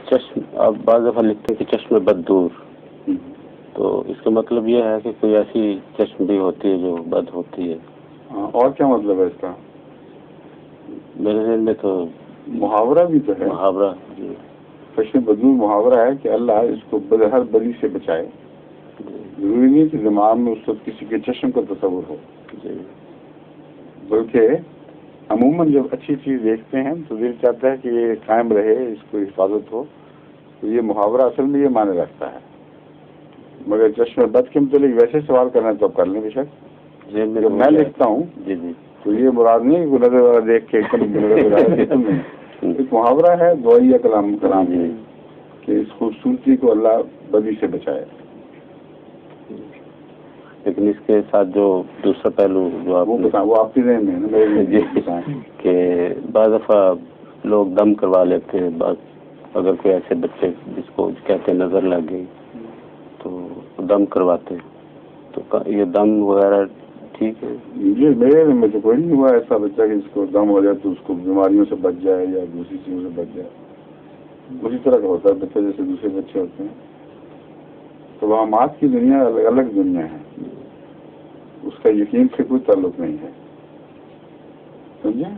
چشم آپ بعض دفعہ لکھتے ہیں کہ چشم بد دور، تو اس کا مطلب یہ ہے کہ کوئی ایسی چشم بھی ہوتی ہے جو بد ہوتی ہے؟ اور کیا مطلب ہے اس کا؟ میرے ذہن میں تو محاورہ بھی تو ہے، محاورہ چشم بدور محاورہ ہے کہ اللہ اس کو ہر بلی سے بچائے. ضروری نہیں کہ دماغ میں اس وقت کسی کے چشم کا تصور ہو، بلکہ عموماً جب اچھی چیز دیکھتے ہیں تو دل چاہتا ہے کہ یہ قائم رہے، اس کو حفاظت ہو. تو یہ محاورہ اصل میں یہ معنی رکھتا ہے. مگر چشم بد کے متعلق ویسے سوال کرنا تو اب کر لیں بے شک. جب میں لکھتا ہوں تو یہ مراد نہیں کہ نظر والا دیکھ کے ایک محاورہ ہے دعائیہ کلام کہ اس خوبصورتی کو اللہ بدی سے بچائے. لیکن اس کے ساتھ جو دوسرا پہلو جو آپ وہ آپ کی ذہن میں ہے نا، میرے کہ بعض دفعہ لوگ دم کروا لیتے ہیں. اگر کوئی ایسے بچے جس کو کہتے ہیں نظر لگ گئی تو دم کرواتے ہیں، تو یہ دم وغیرہ ٹھیک ہے؟ یہ میرے میں تو کوئی نہیں ہوا ایسا بچہ کہ اس کو دم ہو جائے تو اس کو بیماریوں سے بچ جائے یا دوسری چیزوں سے بچ جائے. اسی طرح کا ہوتا ہے بچہ جیسے دوسرے بچے ہوتے ہیں. توہمات کی دنیا الگ الگ دنیا ہے، اس کا یقین سے کوئی تعلق نہیں ہے. سمجھے؟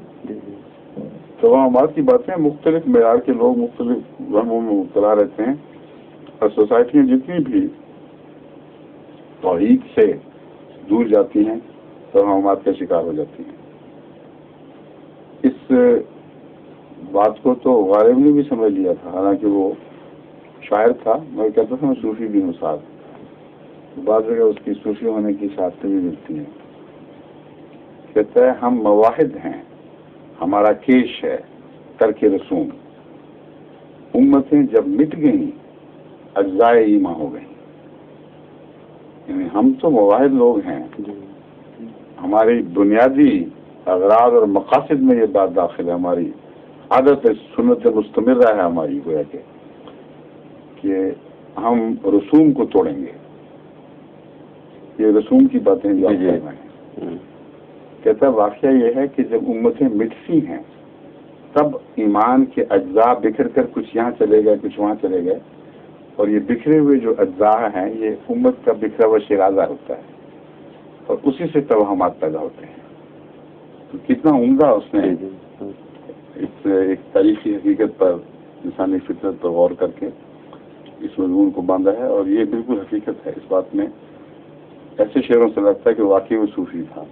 توہمات کی باتیں مختلف معیار کے لوگ مختلف وہموں میں مبتلا رہتے ہیں، اور سوسائٹیاں جتنی بھی توحید سے دور جاتی ہیں توہمات کا شکار ہو جاتی ہیں. اس بات کو تو غالب نے بھی سمجھ لیا تھا، حالانکہ وہ شاعر تھا. میں کہتا تھا میں صوفی بھی ہوں ساتھ. بعض جگہ اس کی صوفی ہونے کی شہادتیں بھی ملتی ہیں. کہتا ہے ہم مواحد ہیں، ہمارا کیش ہے ترک رسوم. امتیں جب مٹ گئیں اجزائے ایمان ہو گئیں. یعنی ہم تو مواحد لوگ ہیں، ہماری بنیادی اغراض اور مقاصد میں یہ بات داخل ہے. ہماری عادت سنت مستمرہ ہے ہماری، گویا کہ ہم رسوم کو توڑیں گے. یہ رسوم کی باتیں جو آپ کہہ رہے ہیں. کہتا واقعہ یہ ہے کہ جب امتیں مٹتی ہیں تب ایمان کے اجزاء بکھر کر کچھ یہاں چلے گئے کچھ وہاں چلے گئے، اور یہ بکھرے ہوئے جو اجزاء ہیں یہ امت کا بکھرا ہوا شیرازہ ہوتا ہے، اور اسی سے توہمات پیدا ہوتے ہیں. تو کتنا عمدہ اس نے اس ایک تاریخی حقیقت پر، انسانی فطرت پر غور کر کے اس مضمون کو باندھا ہے. اور یہ بالکل حقیقت ہے. اس بات میں ایسے شعروں سے لگتا ہے کہ واقعی وہ صوفی تھا.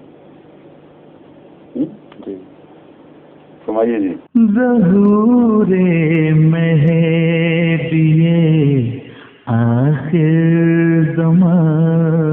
سمائیے جی. ظہور مہدی آخر زمان